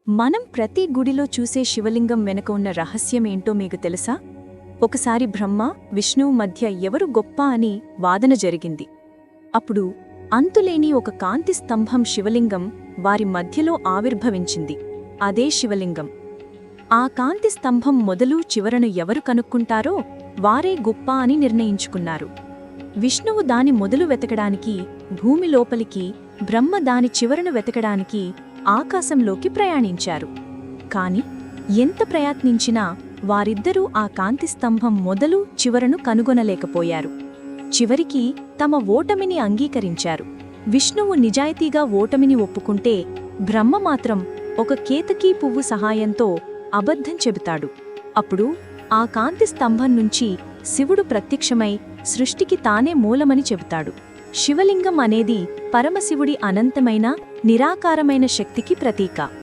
మనం ప్రతి గుడిలో చూసే శివలింగం వెనుక ఉన్న రహస్యమేంటో మీకు తెలుసా? ఒకసారి బ్రహ్మ విష్ణువు మధ్య ఎవరు గొప్ప అని వాదన జరిగింది. అప్పుడు అంతులేని ఒక కాంతి స్తంభం శివలింగం వారి మధ్యలో ఆవిర్భవించింది. అదే శివలింగం. ఆ కాంతి స్తంభం మొదలు చివరను ఎవరు కనుక్కుంటారో వారే గొప్ప అని నిర్ణయించుకున్నారు. విష్ణువు దాని మొదలు వెతకడానికి భూమి లోపలికి, బ్రహ్మ దాని చివరను వెతకడానికి ఆకాశంలోకి ప్రయాణించారు. కాని ఎంత ప్రయత్నించినా వారిద్దరూ ఆ కాంతి స్తంభం మొదలు చివరను కనుగొనలేకపోయారు. చివరికి తమ ఓటమిని అంగీకరించారు. విష్ణువు నిజాయితీగా ఓటమిని ఒప్పుకుంటే, బ్రహ్మ మాత్రం ఒక కేతకీ పువ్వు సహాయంతో అబద్ధం చెబుతాడు. అప్పుడు ఆ కాంతి స్తంభం నుంచి శివుడు ప్రత్యక్షమై సృష్టికి తానే మూలమని చెబుతాడు. శివలింగం అనేది పరమశివుడి అనంతమైన, నిరాకారమైన శక్తికి ప్రతీక.